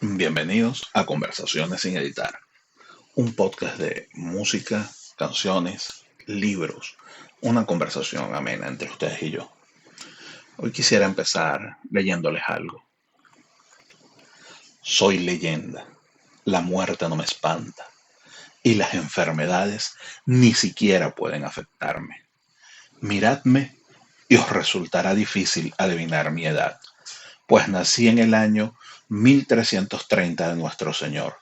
Bienvenidos a Conversaciones sin editar, un podcast de música, canciones, libros, una conversación amena entre ustedes y yo. Hoy quisiera empezar leyéndoles algo. Soy leyenda, la muerte no me espanta y las enfermedades ni siquiera pueden afectarme. Miradme y os resultará difícil adivinar mi edad, pues nací en el año 1330 de nuestro Señor,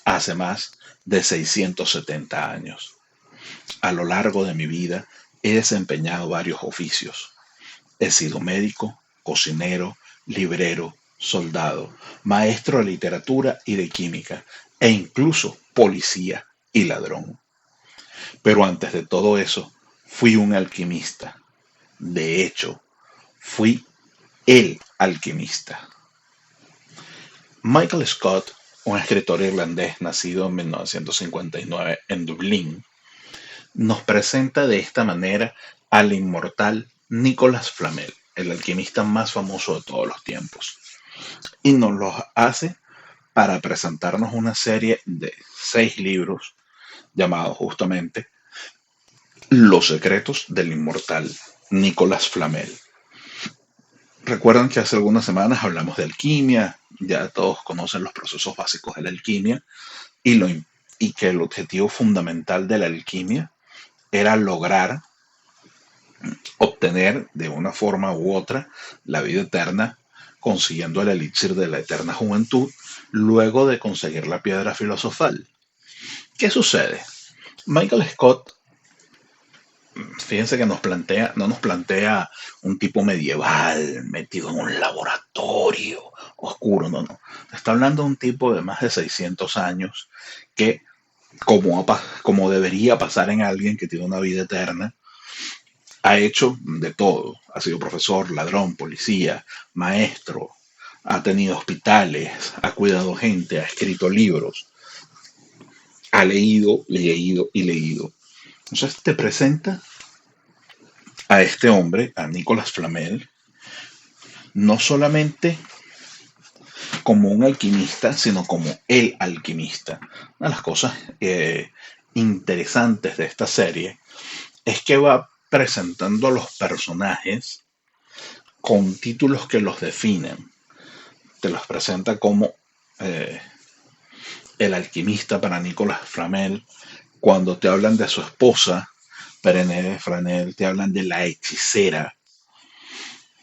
hace más de 670 años. A lo largo de mi vida he desempeñado varios oficios. He sido médico, cocinero, librero, soldado, maestro de literatura y de química, e incluso policía y ladrón. Pero antes de todo eso, fui un alquimista. De hecho, fui el alquimista. Michael Scott, un escritor irlandés nacido en 1959 en Dublín, nos presenta de esta manera al inmortal Nicolas Flamel, el alquimista más famoso de todos los tiempos, y nos lo hace para presentarnos una serie de 6 libros llamados justamente Los secretos del inmortal Nicolas Flamel. Recuerdan que hace algunas semanas hablamos de alquimia, ya todos conocen los procesos básicos de la alquimia y, y que el objetivo fundamental de la alquimia era lograr obtener de una forma u otra la vida eterna, consiguiendo el elixir de la eterna juventud, luego de conseguir la piedra filosofal. ¿Qué sucede? Michael Scott, fíjense que no nos plantea un tipo medieval metido en un laboratorio oscuro, no. Está hablando de un tipo de más de 600 años que, como debería pasar en alguien que tiene una vida eterna, ha hecho de todo. Ha sido profesor, ladrón, policía, maestro, ha tenido hospitales, ha cuidado gente, ha escrito libros, ha leído, leído y leído. Entonces te presenta a este hombre, a Nicolas Flamel, no solamente como un alquimista, sino como el alquimista. Una de las cosas interesantes de esta serie es que va presentando a los personajes con títulos que los definen. Te los presenta como eh, el alquimista para Nicolas Flamel. Cuando te hablan de su esposa, Perenelle Flamel, te hablan de la hechicera.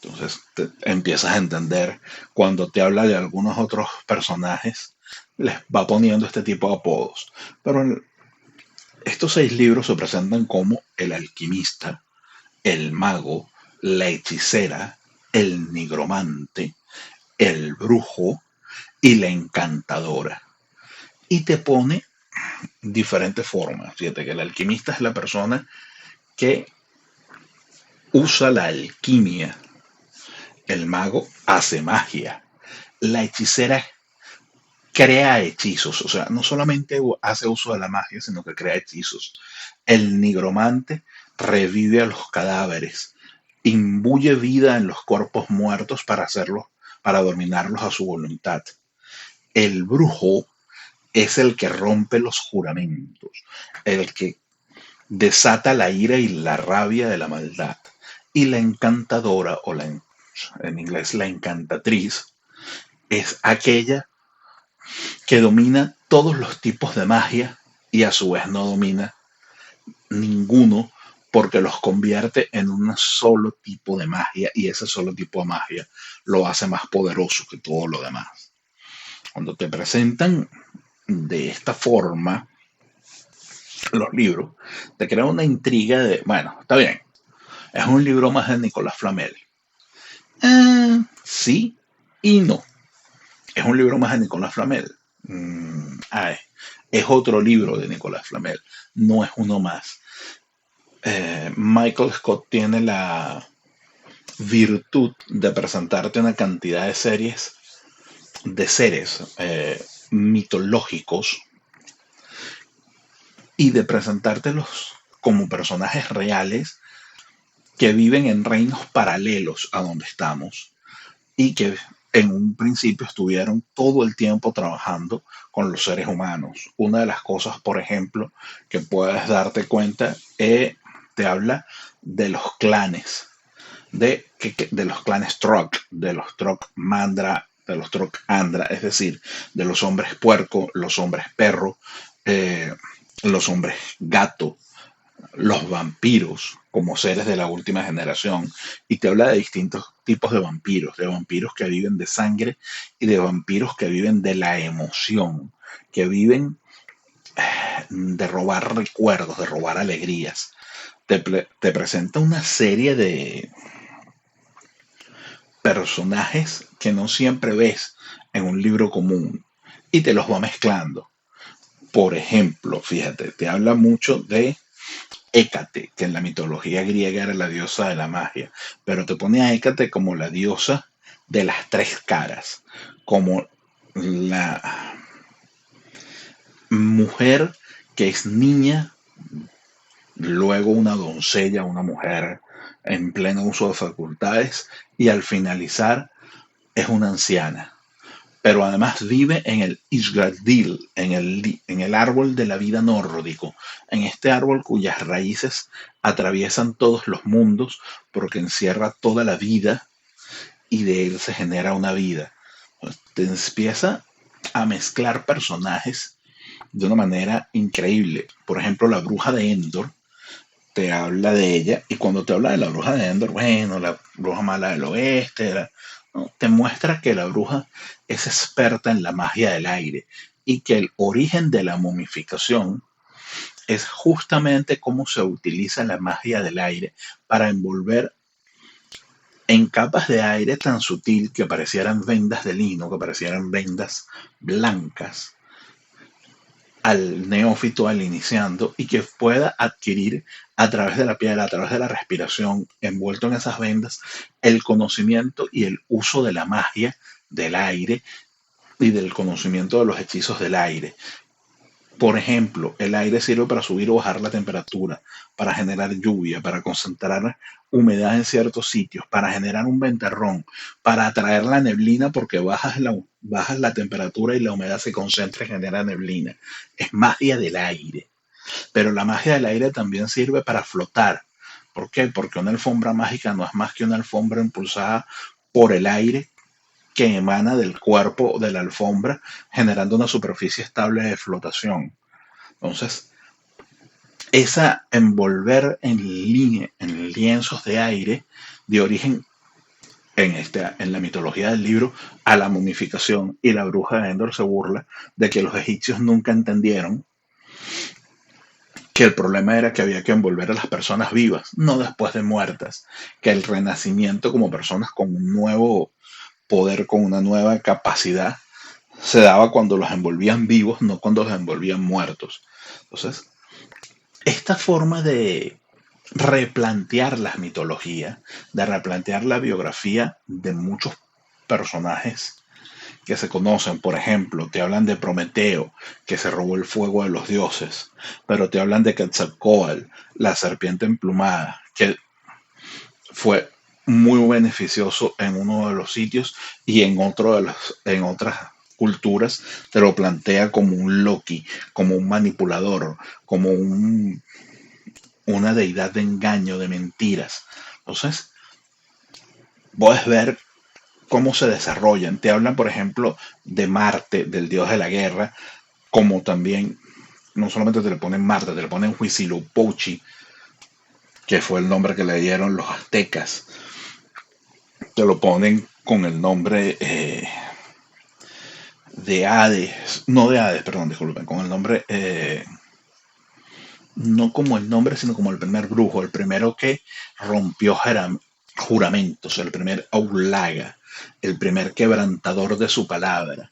Entonces empiezas a entender cuando te habla de algunos otros personajes, les va poniendo este tipo de apodos. Pero estos 6 libros se presentan como el alquimista, el mago, la hechicera, el nigromante, el brujo y la encantadora. Y te pone diferentes formas. Fíjate que el alquimista es la persona que usa la alquimia. El mago hace magia. La hechicera crea hechizos. O sea, no solamente hace uso de la magia, sino que crea hechizos. El nigromante revive a los cadáveres. Imbuye vida en los cuerpos muertos para hacerlos, para dominarlos a su voluntad. El brujo es el que rompe los juramentos, el que desata la ira y la rabia de la maldad. Y la encantadora, en inglés la encantatriz, es aquella que domina todos los tipos de magia y a su vez no domina ninguno porque los convierte en un solo tipo de magia y ese solo tipo de magia lo hace más poderoso que todo lo demás. Cuando te presentan de esta forma los libros, te crea una intriga de, bueno, está bien, es un libro más de Nicolas Flamel. Sí y no. Es un libro más de Nicolas Flamel. Es otro libro de Nicolas Flamel, no es uno más. Michael Scott tiene la virtud de presentarte una cantidad de series, de seres mitológicos y de presentártelos como personajes reales que viven en reinos paralelos a donde estamos y que en un principio estuvieron todo el tiempo trabajando con los seres humanos. Una de las cosas, por ejemplo, que puedes darte cuenta, te habla de los clanes, de los clanes Trok, de los Trok Mandra, de los Trok Andra, es decir, de los hombres puerco, los hombres perro, eh, los hombres gato, los vampiros como seres de la última generación, y te habla de distintos tipos de vampiros que viven de sangre y de vampiros que viven de la emoción, que viven de robar recuerdos, de robar alegrías. Te presenta una serie de personajes que no siempre ves en un libro común y te los va mezclando. Por ejemplo, fíjate, te habla mucho de Hécate, que en la mitología griega era la diosa de la magia, pero te pone a Hécate como la diosa de las tres caras, como la mujer que es niña, luego una doncella, una mujer en pleno uso de facultades, y al finalizar es una anciana. Pero además vive en el Isgardil, en el árbol de la vida nórdico, en este árbol cuyas raíces atraviesan todos los mundos porque encierra toda la vida y de él se genera una vida. Te empieza a mezclar personajes de una manera increíble. Por ejemplo, la bruja de Endor te habla de ella, y cuando te habla de la bruja de Endor, bueno, la bruja mala del oeste, ¿no? Te muestra que la bruja es experta en la magia del aire y que el origen de la momificación es justamente cómo se utiliza la magia del aire para envolver en capas de aire tan sutil que parecieran vendas de lino, que parecieran vendas blancas, al neófito, al iniciando, y que pueda adquirir a través de la piel, a través de la respiración, envuelto en esas vendas, el conocimiento y el uso de la magia del aire y del conocimiento de los hechizos del aire. Por ejemplo, el aire sirve para subir o bajar la temperatura, para generar lluvia, para concentrar humedad en ciertos sitios, para generar un ventarrón, para atraer la neblina porque bajas la temperatura y la humedad se concentra y genera neblina. Es magia del aire. Pero la magia del aire también sirve para flotar. ¿Por qué? Porque una alfombra mágica no es más que una alfombra impulsada por el aire que emana del cuerpo de la alfombra, generando una superficie estable de flotación. Entonces, esa envolver en lienzos de aire de origen en la mitología del libro a la momificación, y la bruja de Endor se burla de que los egipcios nunca entendieron que el problema era que había que envolver a las personas vivas, no después de muertas, que el renacimiento como personas con un nuevo poder, con una nueva capacidad, se daba cuando los envolvían vivos, no cuando los envolvían muertos. Entonces, esta forma de replantear las mitologías, de replantear la biografía de muchos personajes que se conocen, por ejemplo, te hablan de Prometeo, que se robó el fuego de los dioses, pero te hablan de Quetzalcóatl, la serpiente emplumada, que fue muy beneficioso en uno de los sitios, y en otras culturas te lo plantea como un Loki, como un manipulador, como una deidad de engaño, de mentiras. Entonces, puedes ver cómo se desarrollan. Te hablan, por ejemplo, de Marte, del dios de la guerra, como también, no solamente te le ponen Marte, te le ponen Huitzilopochtli, que fue el nombre que le dieron los aztecas. Te lo ponen con el nombre de Hades, no de Hades, perdón, disculpen, con el nombre, no como el nombre, sino como el primer brujo, el primero que rompió juramentos, el primer Aulaga, el primer quebrantador de su palabra,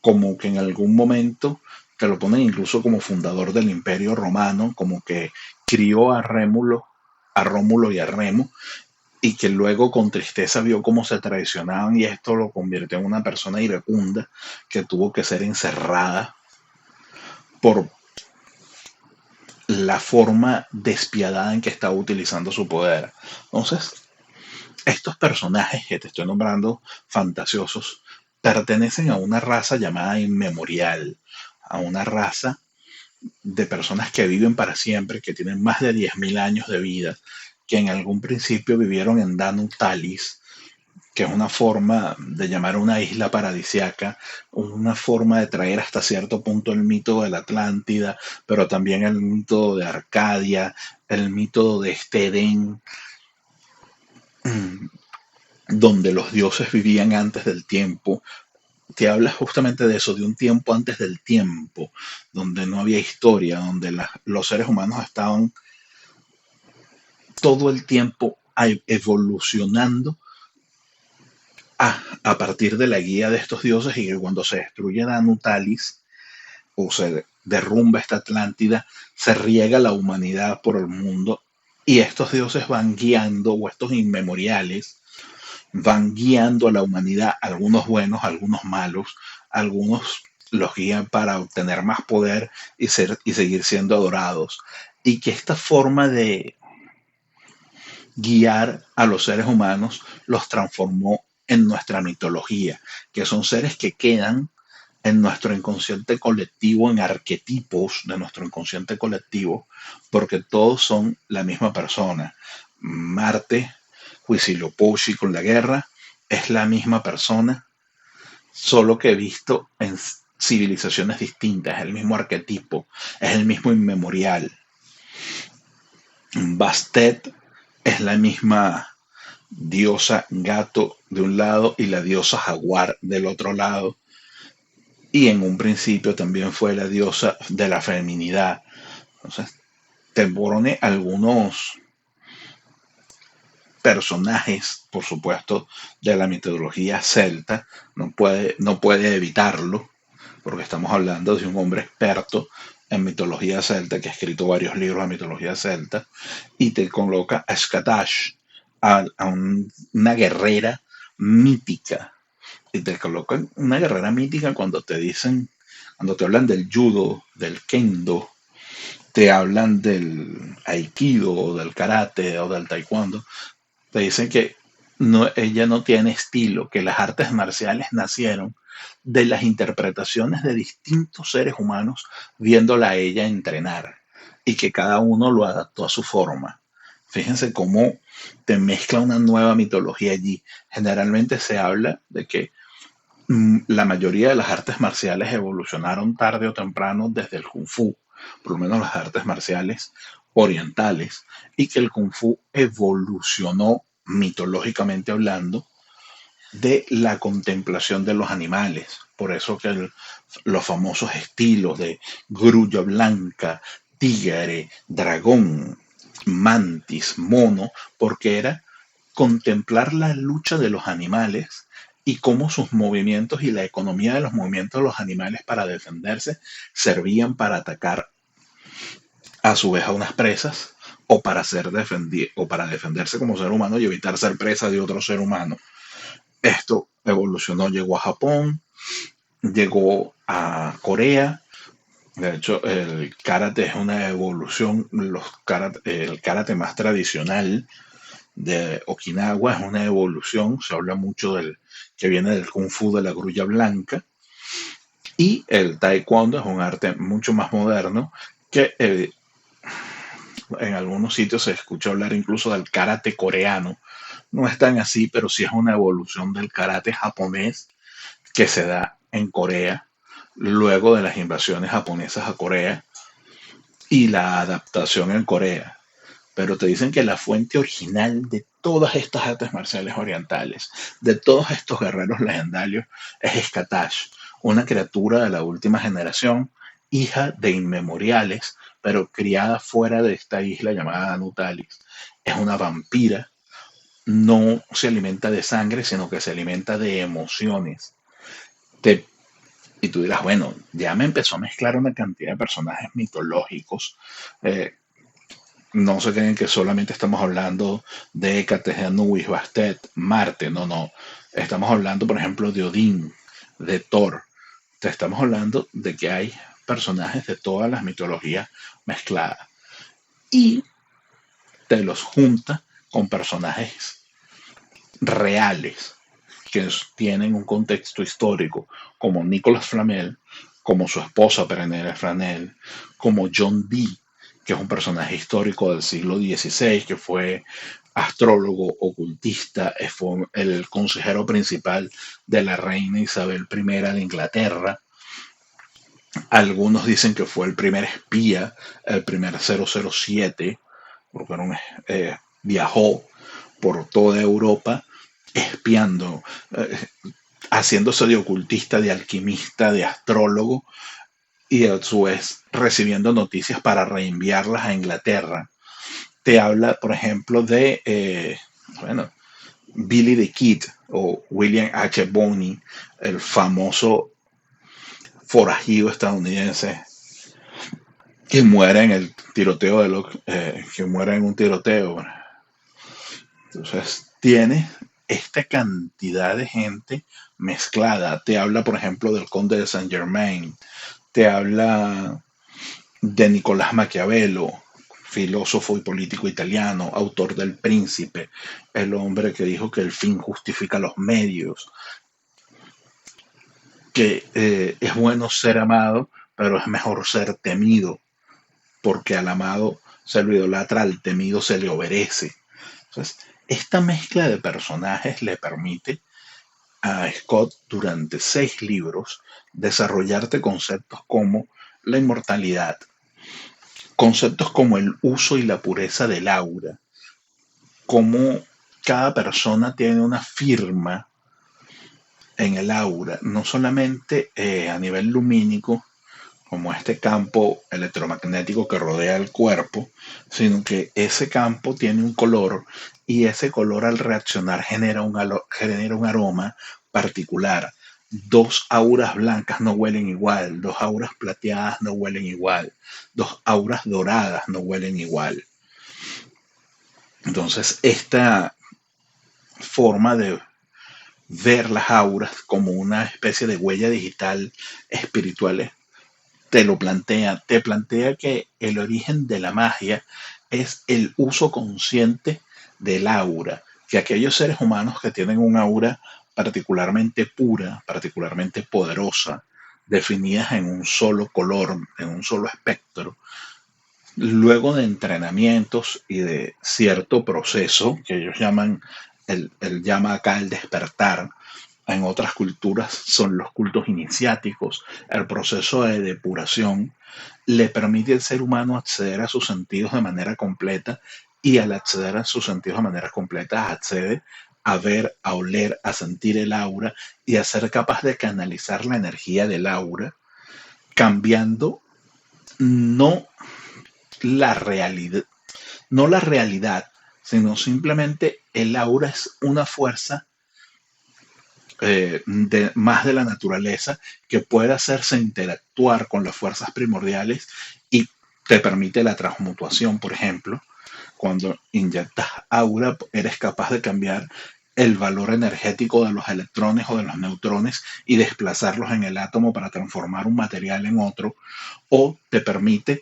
como que en algún momento te lo ponen incluso como fundador del Imperio Romano, como que crió a Rómulo y a Remo, y que luego con tristeza vio cómo se traicionaban, y esto lo convirtió en una persona iracunda que tuvo que ser encerrada por la forma despiadada en que estaba utilizando su poder. Entonces, Estos personajes que te estoy nombrando, fantasiosos, pertenecen a una raza llamada inmemorial, a una raza de personas que viven para siempre, que tienen más de 10.000 años de vida, que en algún principio vivieron en Danu Talis, que es una forma de llamar a una isla paradisiaca, una forma de traer hasta cierto punto el mito de la Atlántida, pero también el mito de Arcadia, el mito de este Edén, donde los dioses vivían antes del tiempo. Te habla justamente de eso, de un tiempo antes del tiempo, donde no había historia, donde los seres humanos estaban todo el tiempo evolucionando a partir de la guía de estos dioses, y que cuando se destruye Danu Talis o se derrumba esta Atlántida, se riega la humanidad por el mundo y estos dioses van guiando, o estos inmemoriales, van guiando a la humanidad, algunos buenos, algunos malos, algunos los guían para obtener más poder y seguir siendo adorados. Y que esta forma de guiar a los seres humanos los transformó en nuestra mitología, que son seres que quedan en nuestro inconsciente colectivo, en arquetipos de nuestro inconsciente colectivo, porque todos son la misma persona. Marte, Huitzilopochtli con la guerra, es la misma persona, solo que visto en civilizaciones distintas, es el mismo arquetipo, es el mismo inmemorial. Bastet es la misma diosa gato de un lado y la diosa jaguar del otro lado. Y en un principio también fue la diosa de la feminidad. Entonces, te pone algunos personajes, por supuesto, de la mitología celta. No puede evitarlo, porque estamos hablando de un hombre experto en mitología celta, que ha escrito varios libros de mitología celta, y te coloca a Skatash, una guerrera mítica, y te colocan una guerrera mítica cuando te hablan del judo, del kendo, te hablan del aikido, o del karate, o del taekwondo, te dicen que no, ella no tiene estilo, que las artes marciales nacieron de las interpretaciones de distintos seres humanos viéndola a ella entrenar, y que cada uno lo adaptó a su forma. Fíjense cómo te mezcla una nueva mitología allí. Generalmente se habla de que la mayoría de las artes marciales evolucionaron tarde o temprano desde el Kung Fu, por lo menos las artes marciales orientales, y que el Kung Fu evolucionó mitológicamente hablando de la contemplación de los animales. Por eso que los famosos estilos de grulla blanca, tigre, dragón, mantis, mono, porque era contemplar la lucha de los animales y cómo sus movimientos y la economía de los movimientos de los animales para defenderse servían para atacar a su vez a unas presas, o para defenderse como ser humano y evitar ser presa de otro ser humano. Esto evolucionó, llegó a Japón, llegó a Corea. De hecho, el karate es una evolución. El karate más tradicional de Okinawa es una evolución. Se habla mucho del que viene del Kung Fu de la grulla blanca. Y el taekwondo es un arte mucho más moderno que en algunos sitios se escucha hablar incluso del karate coreano. No es tan así, pero sí es una evolución del karate japonés que se da en Corea luego de las invasiones japonesas a Corea y la adaptación en Corea. Pero te dicen que la fuente original de todas estas artes marciales orientales, de todos estos guerreros legendarios, es Skatash, una criatura de la última generación, hija de inmemoriales, pero criada fuera de esta isla llamada Anutalis. Es una vampira, no se alimenta de sangre, sino que se alimenta de emociones. Te Y tú dirás, bueno, ya me empezó a mezclar una cantidad de personajes mitológicos. Eh, no se creen que solamente estamos hablando de Hécate, Anubis, Bastet, Marte. No, no. Estamos hablando, por ejemplo, de Odín, de Thor. Te estamos hablando de que hay personajes de todas las mitologías mezcladas. Y te los junta con personajes reales que tienen un contexto histórico, como Nicolas Flamel, como su esposa Perenelle Flamel, como John Dee, que es un personaje histórico del siglo XVI, que fue astrólogo, ocultista, fue el consejero principal de la reina Isabel I de Inglaterra. Algunos dicen que fue el primer espía, el primer 007, porque viajó por toda Europa espiando, haciéndose de ocultista, de alquimista, de astrólogo y a su vez recibiendo noticias para reenviarlas a Inglaterra. Te habla, por ejemplo, de bueno, Billy the Kid o William H. Bonney, el famoso forajido estadounidense que muere en el tiroteo que muere en un tiroteo. Entonces, tiene esta cantidad de gente mezclada. Te habla, por ejemplo, del conde de Saint Germain, te habla de Nicolás Maquiavelo, filósofo y político italiano, autor del Príncipe, el hombre que dijo que el fin justifica los medios, que es bueno ser amado, pero es mejor ser temido, porque al amado se lo idolatra, al temido se le obedece. Entonces, esta mezcla de personajes le permite a Scott durante 6 libros desarrollarte conceptos como la inmortalidad, conceptos como el uso y la pureza del aura, cómo cada persona tiene una firma en el aura, no solamente a nivel lumínico, como este campo electromagnético que rodea el cuerpo, sino que ese campo tiene un color y ese color al reaccionar genera un aroma particular. Dos auras blancas no huelen igual, dos auras plateadas no huelen igual, dos auras doradas no huelen igual. Entonces, esta forma de ver las auras como una especie de huella digital espiritual te plantea que el origen de la magia es el uso consciente del aura, que aquellos seres humanos que tienen un aura particularmente pura, particularmente poderosa, definidas en un solo color, en un solo espectro, luego de entrenamientos y de cierto proceso que ellos llaman, él llama acá el despertar, en otras culturas son los cultos iniciáticos, el proceso de depuración le permite al ser humano acceder a sus sentidos de manera completa y al acceder a sus sentidos de manera completa accede a ver, a oler, a sentir el aura y a ser capaz de canalizar la energía del aura, cambiando no la realidad, no la realidad, sino simplemente el aura es una fuerza más de la naturaleza que puede hacerse interactuar con las fuerzas primordiales y te permite la transmutación, por ejemplo. Cuando inyectas aura, eres capaz de cambiar el valor energético de los electrones o de los neutrones y desplazarlos en el átomo para transformar un material en otro, o te permite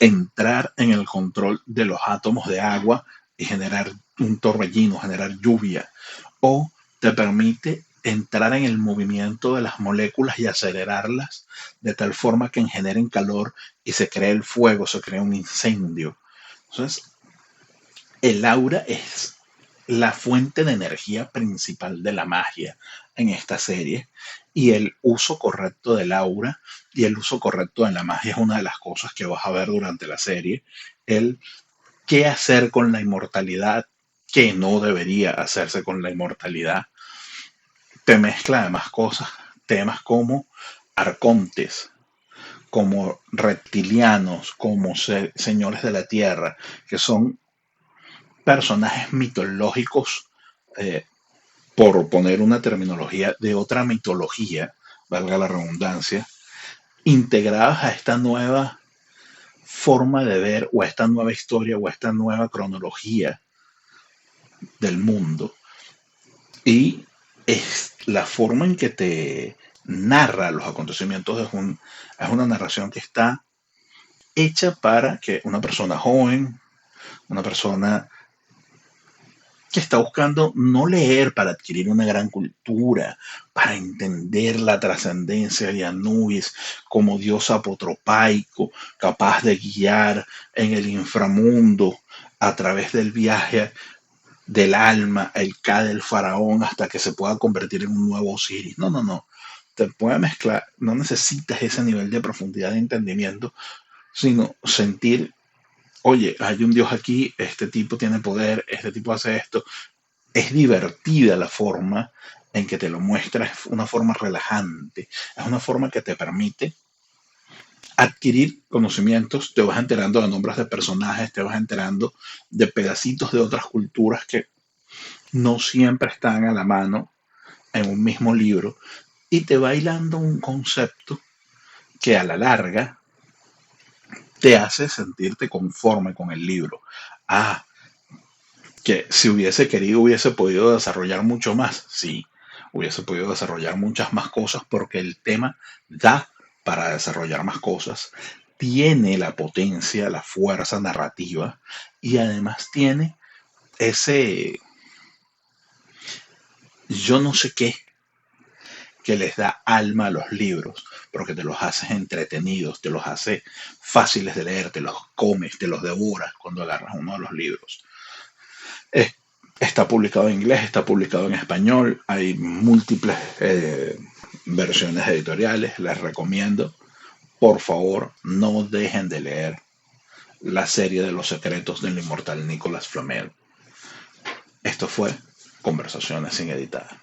entrar en el control de los átomos de agua y generar un torbellino, generar lluvia, o te permite entrar en el movimiento de las moléculas y acelerarlas de tal forma que generen calor y se cree el fuego, se crea un incendio. Entonces, el aura es la fuente de energía principal de la magia en esta serie y el uso correcto del aura y el uso correcto de la magia es una de las cosas que vas a ver durante la serie. El qué hacer con la inmortalidad, qué no debería hacerse con la inmortalidad. Te mezcla además cosas, temas como arcontes, como reptilianos, como señores de la tierra, que son personajes mitológicos, eh, por poner una terminología de otra mitología, valga la redundancia, integradas a esta nueva forma de ver o a esta nueva historia o a esta nueva cronología del mundo. Y es la forma en que te narra los acontecimientos es una narración que está hecha para que una persona joven, una persona que está buscando no leer para adquirir una gran cultura, para entender la trascendencia de Anubis como dios apotropaico, capaz de guiar en el inframundo a través del viaje del alma, el K del faraón, hasta que se pueda convertir en un nuevo Osiris. No, no, no. Te puede mezclar, no necesitas ese nivel de profundidad de entendimiento, sino sentir, oye, hay un Dios aquí, este tipo tiene poder, este tipo hace esto. Es divertida la forma en que te lo muestra, es una forma relajante, es una forma que te permite adquirir conocimientos, te vas enterando de nombres de personajes, te vas enterando de pedacitos de otras culturas que no siempre están a la mano en un mismo libro y te va hilando un concepto que a la larga te hace sentirte conforme con el libro. Ah, que si hubiese querido hubiese podido desarrollar mucho más. Sí, hubiese podido desarrollar muchas más cosas porque el tema da para desarrollar más cosas. Tiene la potencia, la fuerza narrativa y además tiene ese yo no sé qué que les da alma a los libros, porque te los haces entretenidos, te los hace fáciles de leer, te los comes, te los devoras cuando agarras uno de los libros. Es- Está publicado en inglés, está publicado en español, hay múltiples versiones editoriales, les recomiendo. Por favor, no dejen de leer la serie de los secretos del inmortal Nicolas Flamel. Esto fue Conversaciones sin editar.